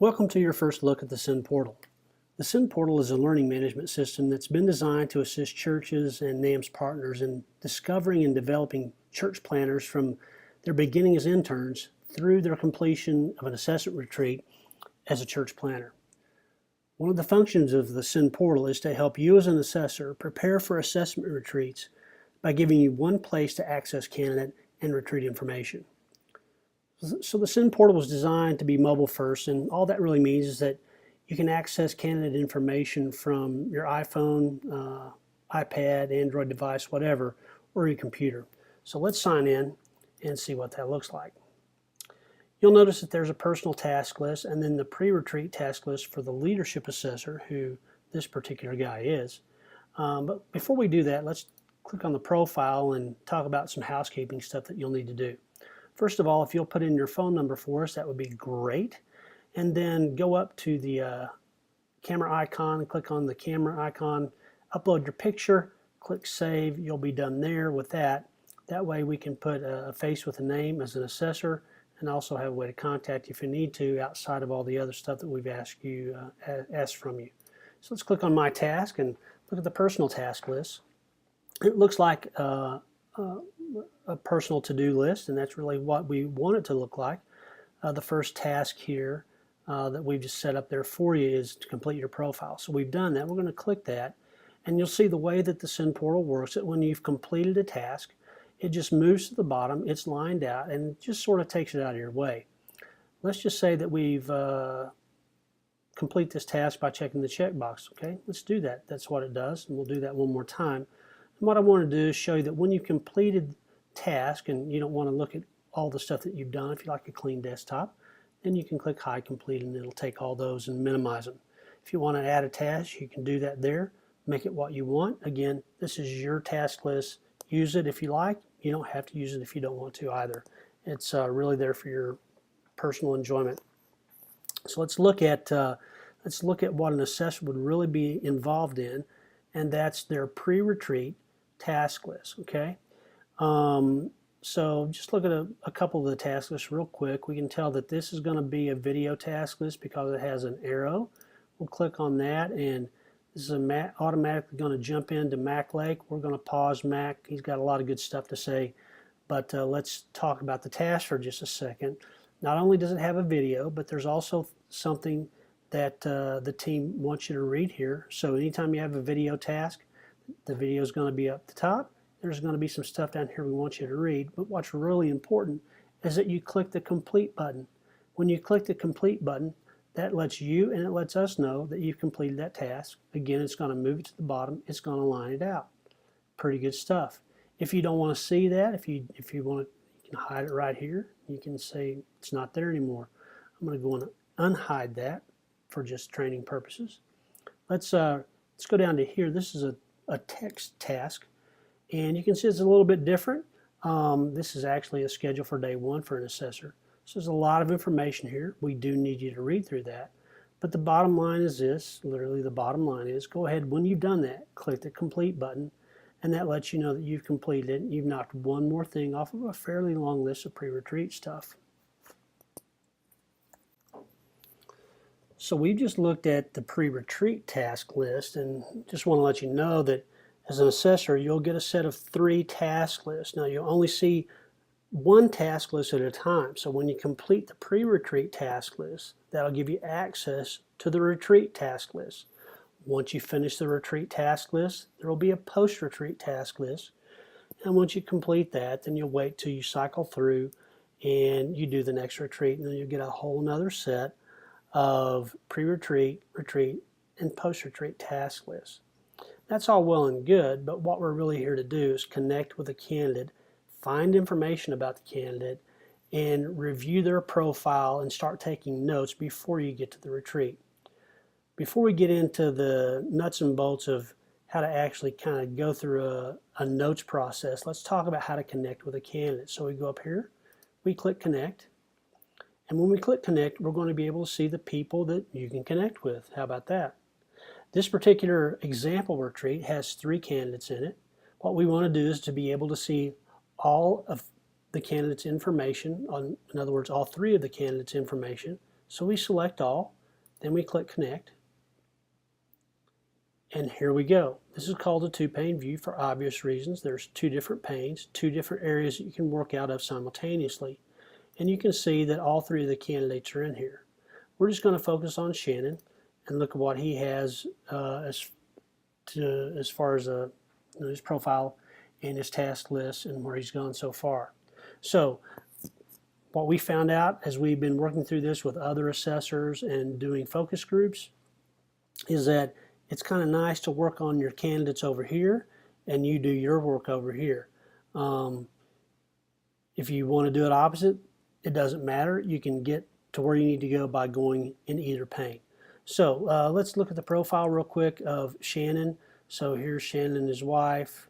Welcome to your first look at the Send Portal. The Send Portal is a learning management system that's been designed to assist churches and NAMS partners in discovering and developing church planners from their beginning as interns through their completion of an assessment retreat as a church planner. One of the functions of the Send Portal is to help you as an assessor prepare for assessment retreats by giving you one place to access candidate and retreat information. So the Send Portal was designed to be mobile first, and all that really means is that you can access candidate information from your iPhone, iPad, Android device, whatever, or your computer. So let's sign in and see what that looks like. You'll notice that there's a personal task list and then the pre-retreat task list for the leadership assessor, who this particular guy is. But before we do that, let's click on the profile and talk about some housekeeping stuff that you'll need to do. First of all, if you'll put in your phone number for us, that would be great. And then go up to the camera icon and click on the camera icon, upload your picture, click save. You'll be done there with that. That way we can put a face with a name as an assessor and also have a way to contact you if you need to outside of all the other stuff that we've asked from you. So let's click on My Task and look at the personal task list. It looks like a personal to-do list, and that's really what we want it to look like. The first task here that we've just set up there for you is to complete your profile. So we've done that. We're going to click that, and you'll see the way that the Send Portal works, that when you've completed a task, it just moves to the bottom, it's lined out, and it just sort of takes it out of your way. Let's just say that we've complete this task by checking the checkbox. Okay, let's do that. That's what it does, and we'll do that one more time. And what I want to do is show you that when you've completed task and you don't want to look at all the stuff that you've done, if you like a clean desktop, then you can click Hide Complete and it'll take all those and minimize them. If you want to add a task, you can do that there. Make it what you want. Again, this is your task list. Use it if you like. You don't have to use it if you don't want to either. It's really there for your personal enjoyment. So let's look at what an assessor would really be involved in, and that's their pre-retreat task list. Okay. So just look at a couple of the task lists real quick. We can tell that this is going to be a video task list because it has an arrow. We'll click on that, and this is automatically going to jump into Mac Lake. We're going to pause Mac. He's got a lot of good stuff to say, but let's talk about the task for just a second. Not only does it have a video, but there's also something that the team wants you to read here. So anytime you have a video task, the video is going to be up the top. There's going to be some stuff down here we want you to read, but what's really important is that you click the complete button. When you click the complete button, that lets you and it lets us know that you've completed that task. Again, it's going to move it to the bottom. It's going to line it out. Pretty good stuff. If you don't want to see that, if you want to, you can hide it right here. You can say it's not there anymore. I'm going to go and unhide that for just training purposes. Let's go down to here. This is a text task. And you can see it's a little bit different. This is actually a schedule for day one for an assessor. So there's a lot of information here. We do need you to read through that. But the bottom line is this, literally the bottom line is, go ahead, when you've done that, click the complete button, and that lets you know that you've completed it. You've knocked one more thing off of a fairly long list of pre-retreat stuff. So we just looked at the pre-retreat task list, and just want to let you know that as an assessor, you'll get a set of 3 task lists. Now, you'll only see one task list at a time. So when you complete the pre-retreat task list, that'll give you access to the retreat task list. Once you finish the retreat task list, there will be a post-retreat task list. And once you complete that, then you'll wait till you cycle through and you do the next retreat, and then you'll get a whole nother set of pre-retreat, retreat, and post-retreat task lists. That's all well and good, but what we're really here to do is connect with a candidate, find information about the candidate, and review their profile and start taking notes before you get to the retreat. Before we get into the nuts and bolts of how to actually kind of go through a notes process, let's talk about how to connect with a candidate. So we go up here, we click Connect, and when we click Connect, we're going to be able to see the people that you can connect with. How about that? This particular example retreat has 3 candidates in it. What we want to do is to be able to see all of the candidates' information, in other words, all 3 of the candidates' information So we select all, then we click Connect, and here we go. This is called a two-pane view for obvious reasons. There's two different panes, two different areas that you can work out of simultaneously. And you can see that all three of the candidates are in here. We're just going to focus on Shannon and look at what he has as far as his profile and his task list and where he's gone so far. So what we found out as we've been working through this with other assessors and doing focus groups is that it's kind of nice to work on your candidates over here and you do your work over here. If you want to do it opposite, it doesn't matter. You can get to where you need to go by going in either pane. So let's look at the profile real quick of Shannon. So here's Shannon and his wife.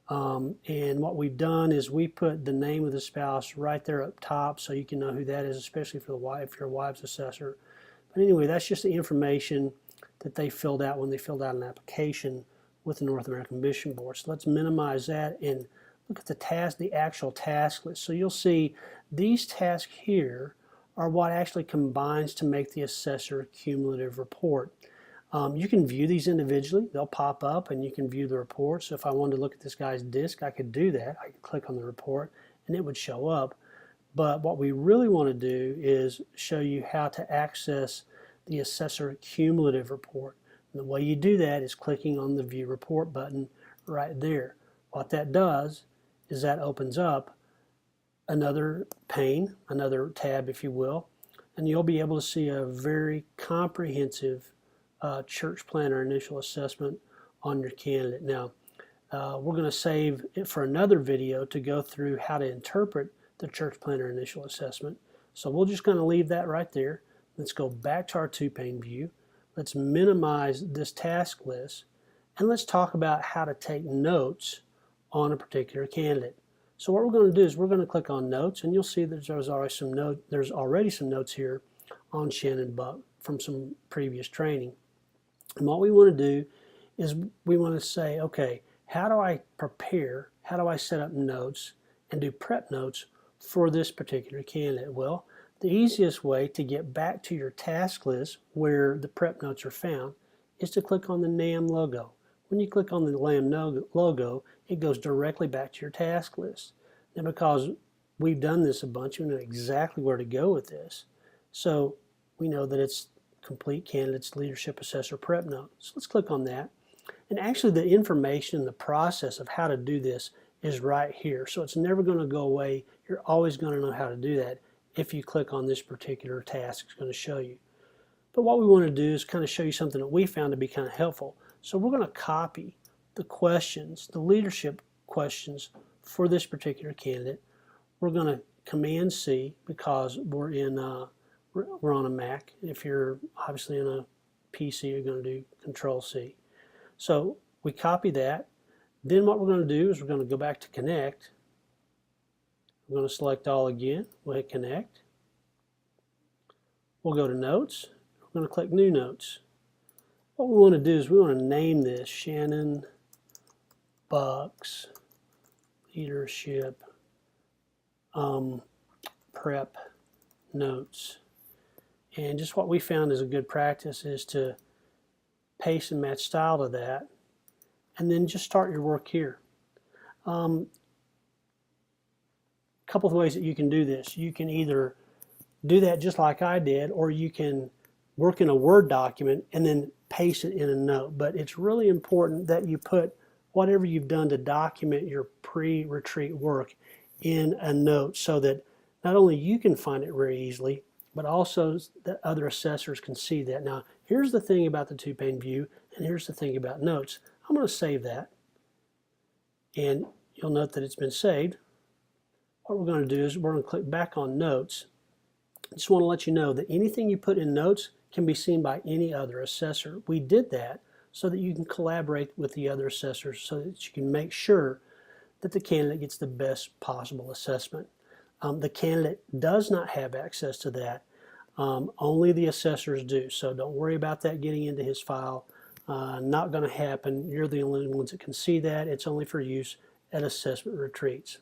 And what we've done is we put the name of the spouse right there up top so you can know who that is, especially for the wife, if you're a wife's assessor. But anyway, that's just the information that they filled out when they filled out an application with the North American Mission Board. So let's minimize that and look at the actual task list. So you'll see these tasks here are what actually combines to make the assessor cumulative report. You can view these individually. They'll pop up and you can view the report. So if I wanted to look at this guy's disc, I could do that. I could click on the report and it would show up. But what we really want to do is show you how to access the assessor cumulative report. And the way you do that is clicking on the View Report button right there. What that does is that opens up another pane, another tab if you will, and you'll be able to see a very comprehensive church planner initial assessment on your candidate. Now, we're going to save it for another video to go through how to interpret the church planner initial assessment. So we're just going to leave that right there. Let's go back to our two-pane view. Let's minimize this task list, and let's talk about how to take notes on a particular candidate. So what we're going to do is we're going to click on Notes, and you'll see that there's already some notes here on Shannon Buck from some previous training. And what we want to do is we want to say, okay, how do I prepare, how do I set up notes and do prep notes for this particular candidate? Well, the easiest way to get back to your task list where the prep notes are found is to click on the NAM logo. When you click on the NAM logo, it goes directly back to your task list. Now, because we've done this a bunch, we know exactly where to go with this. So we know that it's Complete Candidates Leadership Assessor Prep Note. So let's click on that. And actually the information, the process of how to do this is right here. So it's never going to go away. You're always going to know how to do that if you click on this particular task it's going to show you. But what we want to do is kind of show you something that we found to be kind of helpful. So we're going to copy the questions, the leadership questions for this particular candidate. We're going to Command C because we're on a Mac. If you're obviously in a PC, you're going to do Control C. So we copy that. Then what we're going to do is we're going to go back to Connect. We're going to select all again. We'll hit Connect. We'll go to Notes. We're going to click New Notes. What we want to do is we want to name this Shannon Buck's Leadership Prep Notes. And just what we found is a good practice is to paste and match style to that, and then just start your work here. Couple of ways that you can do this. You can either do that just like I did, or you can work in a Word document and then paste it in a note. But it's really important that you put whatever you've done to document your pre-retreat work in a note so that not only you can find it very easily, but also that other assessors can see that. Now, here's the thing about the two-pane view, and here's the thing about notes. I'm going to save that, and you'll note that it's been saved. What we're going to do is we're going to click back on Notes. I just want to let you know that anything you put in Notes can be seen by any other assessor. We did that so that you can collaborate with the other assessors so that you can make sure that the candidate gets the best possible assessment. The candidate does not have access to that. Only the assessors do. So don't worry about that getting into his file. Not going to happen. You're the only ones that can see that. It's only for use at assessment retreats.